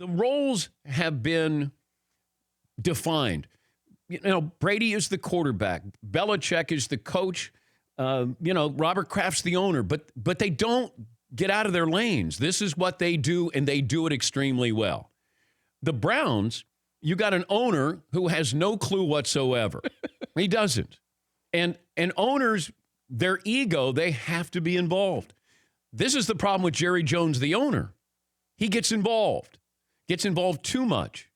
The roles have been defined. Brady is the quarterback. Belichick is the coach. Robert Kraft's the owner. But they don't get out of their lanes. This is what they do, and they do it extremely well. The Browns, you got an owner who has no clue whatsoever. He doesn't. And owners, their ego, they have to be involved. This is the problem with Jerry Jones, the owner. He gets involved too much.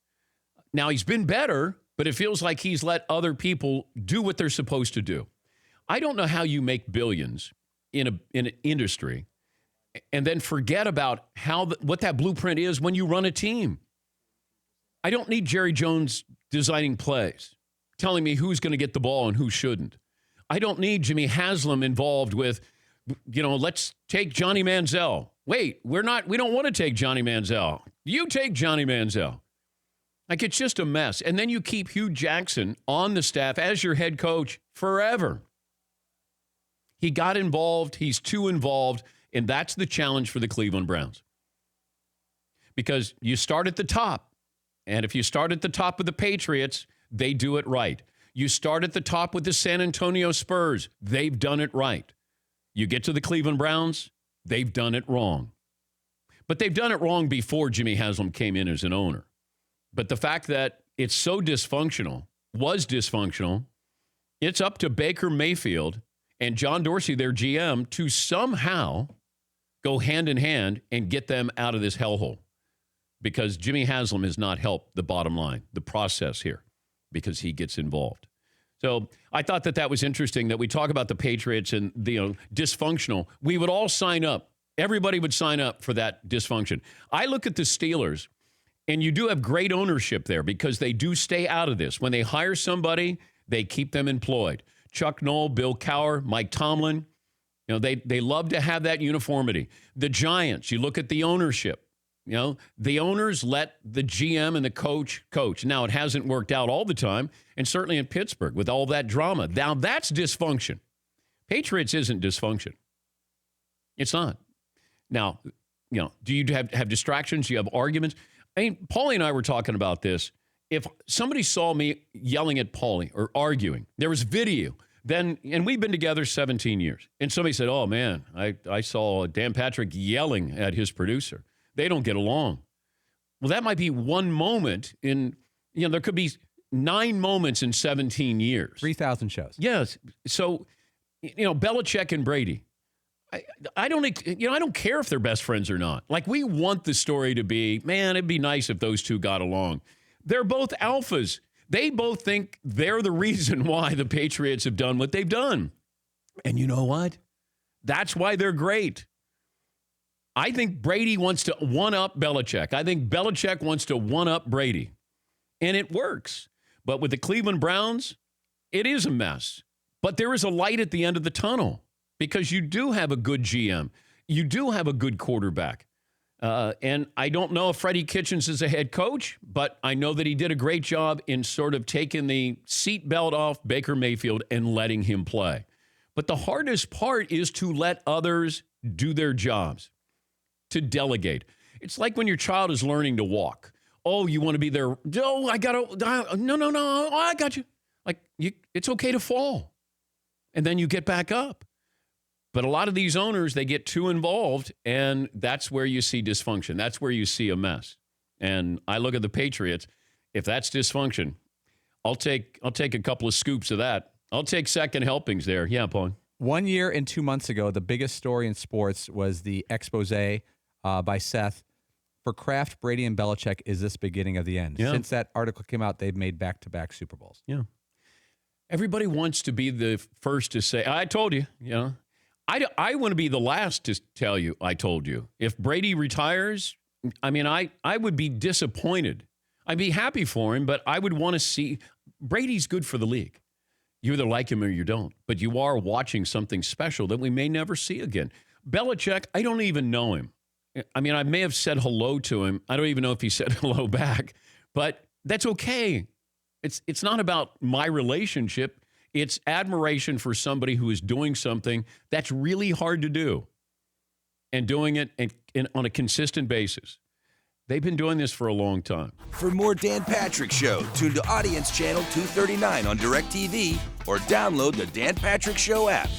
Now, he's been better, but it feels like he's let other people do what they're supposed to do. I don't know how you make billions in an industry and then forget about what that blueprint is when you run a team. I don't need Jerry Jones designing plays, telling me who's going to get the ball and who shouldn't. I don't need Jimmy Haslam involved with, let's take Johnny Manziel. Wait, we don't want to take Johnny Manziel. You take Johnny Manziel. Like, it's just a mess. And then you keep Hugh Jackson on the staff as your head coach forever. He got involved. He's too involved. And that's the challenge for the Cleveland Browns. Because you start at the top. And if you start at the top with the Patriots, they do it right. You start at the top with the San Antonio Spurs. They've done it right. You get to the Cleveland Browns, they've done it wrong. But they've done it wrong before Jimmy Haslam came in as an owner. But the fact that it's so was dysfunctional, it's up to Baker Mayfield and John Dorsey, their GM, to somehow go hand in hand and get them out of this hellhole. Because Jimmy Haslam has not helped the bottom line, the process here, because he gets involved. So I thought that was interesting that we talk about the Patriots and the dysfunctional. We would all sign up. Everybody would sign up for that dysfunction. I look at the Steelers, and you do have great ownership there because they do stay out of this. When they hire somebody, they keep them employed. Chuck Noll, Bill Cowher, Mike Tomlin, they love to have that uniformity. The Giants, you look at the ownership. The owners let the GM and the coach. Now, it hasn't worked out all the time, and certainly in Pittsburgh with all that drama. Now, that's dysfunction. Patriots isn't dysfunction. It's not. Now, do you have distractions? Do you have arguments? I mean, Paulie and I were talking about this. If somebody saw me yelling at Paulie or arguing, there was video, and we've been together 17 years, and somebody said, oh, man, I saw Dan Patrick yelling at his producer. They don't get along. Well, that might be one moment there could be 9 moments in 17 years. 3,000 shows. Yes. So, Belichick and Brady, I don't care if they're best friends or not. Like, we want the story to be, man, it'd be nice if those two got along. They're both alphas. They both think they're the reason why the Patriots have done what they've done. And you know what? That's why they're great. I think Brady wants to one-up Belichick. I think Belichick wants to one-up Brady. And it works. But with the Cleveland Browns, it is a mess. But there is a light at the end of the tunnel because you do have a good GM. You do have a good quarterback. And I don't know if Freddie Kitchens is a head coach, but I know that he did a great job in sort of taking the seatbelt off Baker Mayfield and letting him play. But the hardest part is to let others do their jobs. To delegate. It's like when your child is learning to walk. Oh, you want to be there? No, no, I got you. It's okay to fall. And then you get back up. But a lot of these owners, they get too involved, and that's where you see dysfunction. That's where you see a mess. And I look at the Patriots. If that's dysfunction, I'll take a couple of scoops of that. I'll take second helpings there. Yeah, Paul. 1 year and 2 months ago, the biggest story in sports was the expose by Seth. For Kraft, Brady, and Belichick, is this beginning of the end? Yeah. Since that article came out, they've made back-to-back Super Bowls. Yeah. Everybody wants to be the first to say, I told you. I want to be the last to tell you, I told you. If Brady retires, I would be disappointed. I'd be happy for him, but I would want to see. Brady's good for the league. You either like him or you don't. But you are watching something special that we may never see again. Belichick, I don't even know him. I may have said hello to him. I don't even know if he said hello back. But that's okay. It's not about my relationship. It's admiration for somebody who is doing something that's really hard to do and doing it on a consistent basis. They've been doing this for a long time. For more Dan Patrick Show, tune to Audience Channel 239 on DirecTV or download the Dan Patrick Show app.